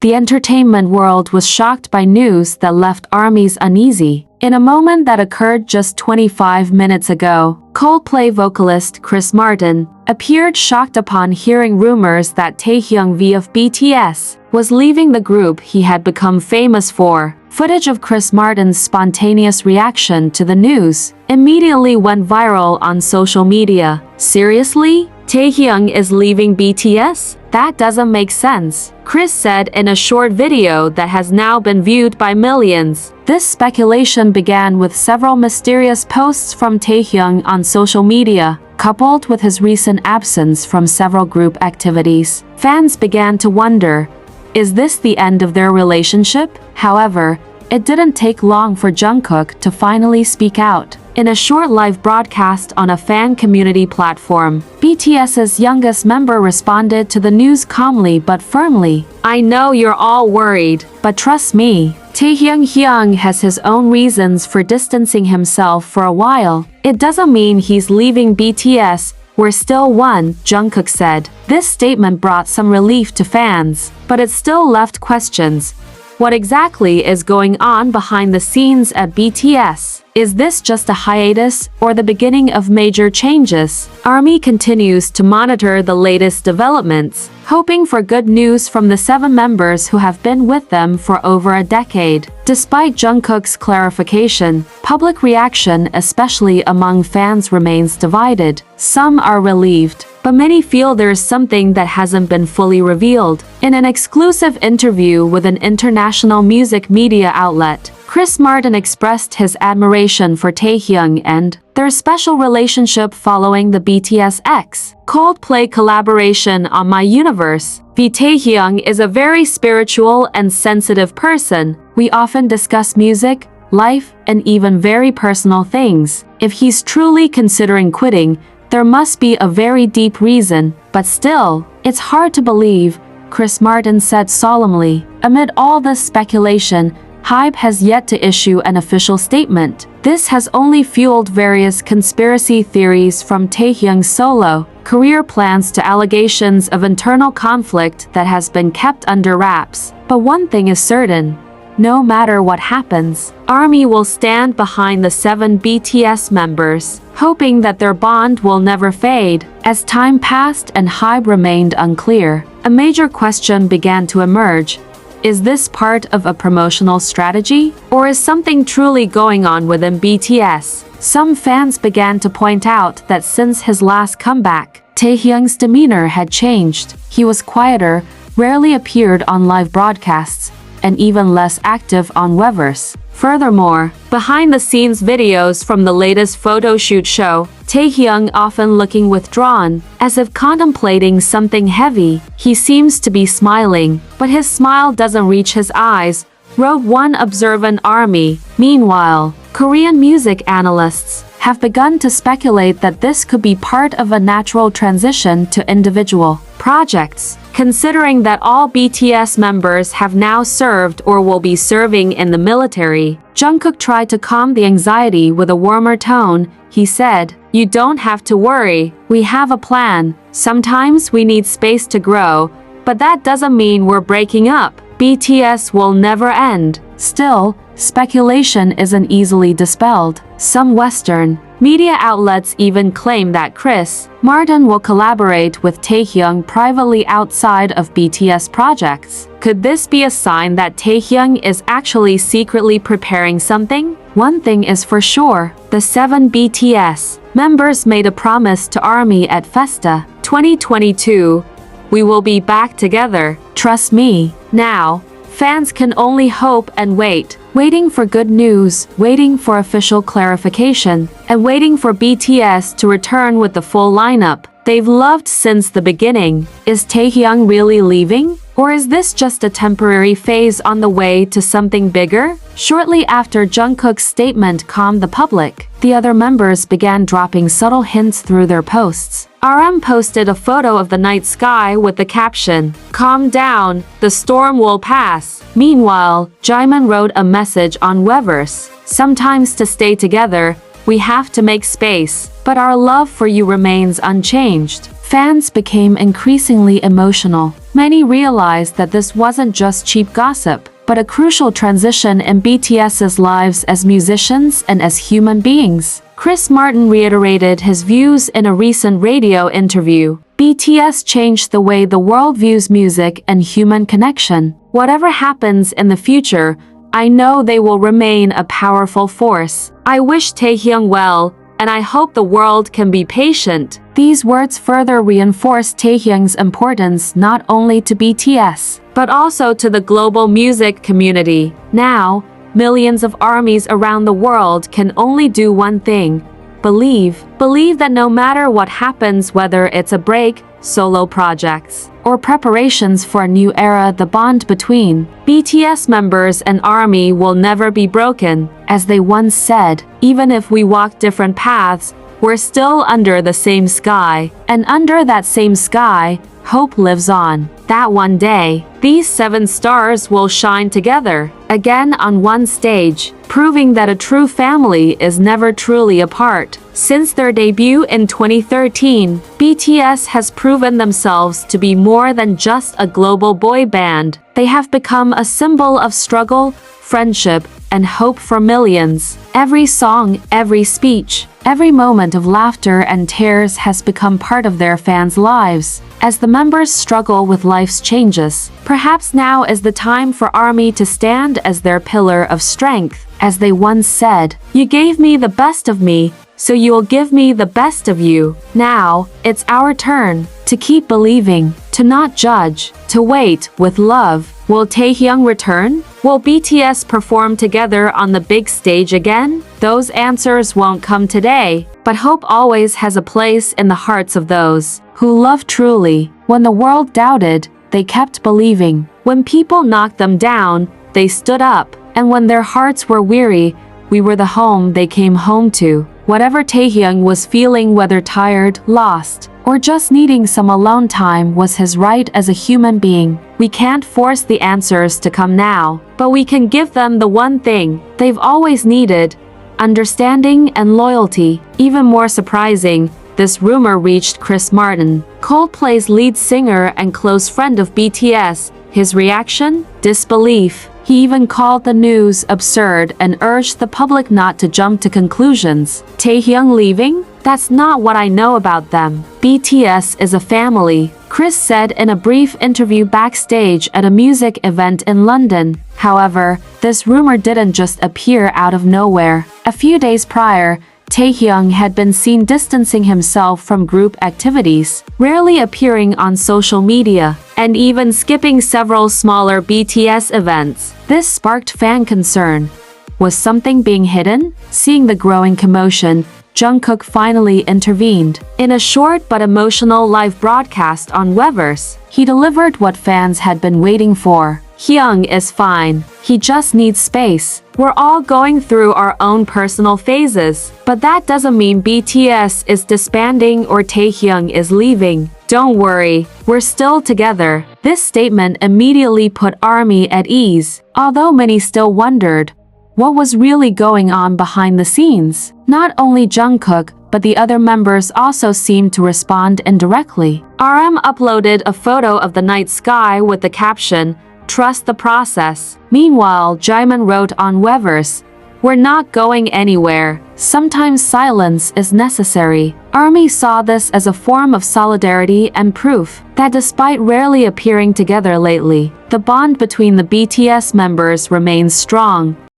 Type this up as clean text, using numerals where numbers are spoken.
The entertainment world was shocked by news that left ARMYs uneasy. In a moment that occurred just 25 minutes ago, Coldplay vocalist Chris Martin appeared shocked upon hearing rumors that Taehyung of BTS was leaving the group he had become famous for. Footage of Chris Martin's spontaneous reaction to the news immediately went viral on social media. Seriously? Taehyung is leaving BTS? That doesn't make sense, Chris said in a short video that has now been viewed by millions. This speculation began with several mysterious posts from Taehyung on social media, coupled with his recent absence from several group activities. Fans began to wonder, is this the end of their relationship? However, it didn't take long for Jungkook to finally speak out. In a short live broadcast on a fan community platform, BTS's youngest member responded to the news calmly but firmly. "I know you're all worried, but trust me. Taehyung has his own reasons for distancing himself for a while. It doesn't mean he's leaving BTS. We're still one," Jungkook said. This statement brought some relief to fans, but it still left questions. What exactly is going on behind the scenes at BTS? Is this just a hiatus or the beginning of major changes? ARMY continues to monitor the latest developments, hoping for good news from the 7 members who have been with them for over a decade. Despite Jungkook's clarification, public reaction, especially among fans, remains divided. Some are relieved, but many feel there's something that hasn't been fully revealed. In an exclusive interview with an international music media outlet, Chris Martin expressed his admiration for Taehyung and their special relationship following the BTS X Coldplay collaboration on My Universe. Taehyung is a very spiritual and sensitive person. We often discuss music, life, and even very personal things. If he's truly considering quitting, there must be a very deep reason, but still, it's hard to believe, Chris Martin said solemnly. Amid all this speculation, HYBE has yet to issue an official statement. This has only fueled various conspiracy theories from Taehyung's solo career plans to allegations of internal conflict that has been kept under wraps. But one thing is certain. No matter what happens, ARMY will stand behind the 7 BTS members, hoping that their bond will never fade. As time passed and HYBE remained unclear, a major question began to emerge. Is this part of a promotional strategy? Or is something truly going on within BTS? Some fans began to point out that since his last comeback, Taehyung's demeanor had changed. He was quieter, rarely appeared on live broadcasts, and even less active on Weverse. Furthermore, behind-the-scenes videos from the latest photo shoot show Taehyung often looking withdrawn, as if contemplating something heavy. He seems to be smiling, but his smile doesn't reach his eyes, wrote one observant ARMY. Meanwhile, Korean music analysts have begun to speculate that this could be part of a natural transition to individual projects, considering that all BTS members have now served or will be serving in the military. Jungkook tried to calm the anxiety with a warmer tone. He said, "You don't have to worry, we have a plan. Sometimes we need space to grow, but that doesn't mean we're breaking up. BTS will never end." Still, speculation isn't easily dispelled. Some Western media outlets even claim that Chris Martin will collaborate with Taehyung privately outside of BTS projects. Could this be a sign that Taehyung is actually secretly preparing something? One thing is for sure, the 7 BTS members made a promise to ARMY at Festa 2022. "We will be back together, trust me." Now, fans can only hope and wait, waiting for good news, waiting for official clarification, and waiting for BTS to return with the full lineup they've loved since the beginning. Is Taehyung really leaving? Or is this just a temporary phase on the way to something bigger? Shortly after Jungkook's statement calmed the public, the other members began dropping subtle hints through their posts. RM posted a photo of the night sky with the caption, "Calm down, the storm will pass." Meanwhile, Jimin wrote a message on Weverse, "Sometimes to stay together, we have to make space, but our love for you remains unchanged." Fans became increasingly emotional. many realized that this wasn't just cheap gossip, but a crucial transition in BTS's lives as musicians and as human beings. Chris Martin reiterated his views in a recent radio interview. BTS changed the way the world views music and human connection. Whatever happens in the future, I know they will remain a powerful force. I wish Taehyung well, and I hope the world can be patient. These words further reinforce Taehyung's importance not only to BTS, but also to the global music community. Now, millions of armies around the world can only do one thing: believe. Believe that no matter what happens, whether it's a break, solo projects, or preparations for a new era, the bond between BTS members and ARMY will never be broken. As they once said, even if we walk different paths, we're still under the same sky, and under that same sky, hope lives on. That one day, these 7 stars will shine together, again on one stage, proving that a true family is never truly apart. Since their debut in 2013, BTS has proven themselves to be more than just a global boy band. They have become a symbol of struggle, friendship, and hope for millions. Every song, every speech, every moment of laughter and tears has become part of their fans' lives. As the members struggle with life's changes, perhaps now is the time for ARMY to stand as their pillar of strength. As they once said, "You gave me the best of me, so you will give me the best of you." Now, it's our turn to keep believing, to not judge, to wait with love. Will Taehyung return? Will BTS perform together on the big stage again? Those answers won't come today, but hope always has a place in the hearts of those who love truly. When the world doubted, they kept believing. When people knocked them down, they stood up. And when their hearts were weary, we were the home they came home to. Whatever Taehyung was feeling, whether tired, lost, or just needing some alone time, was his right as a human being. We can't force the answers to come now, but we can give them the one thing they've always needed: understanding and loyalty. Even more surprising, this rumor reached Chris Martin, Coldplay's lead singer and close friend of BTS. His reaction? Disbelief. He even called the news absurd and urged the public not to jump to conclusions. Taehyung leaving? That's not what I know about them. BTS is a family, Chris said in a brief interview backstage at a music event in London. However, this rumor didn't just appear out of nowhere. A few days prior, Taehyung had been seen distancing himself from group activities, rarely appearing on social media, and even skipping several smaller BTS events. This sparked fan concern. Was something being hidden? Seeing the growing commotion, Jungkook finally intervened. In a short but emotional live broadcast on Weverse, he delivered what fans had been waiting for. Hyung is fine. He just needs space. We're all going through our own personal phases, but that doesn't mean BTS is disbanding or Taehyung is leaving. Don't worry, we're still together. This statement immediately put ARMY at ease, although many still wondered what was really going on behind the scenes. Not only Jungkook, but the other members also seemed to respond indirectly. RM uploaded a photo of the night sky with the caption, "Trust the process." Meanwhile, Jimin wrote on Weverse, "We're not going anywhere. Sometimes silence is necessary." ARMY saw this as a form of solidarity and proof that despite rarely appearing together lately, the bond between the BTS members remains strong.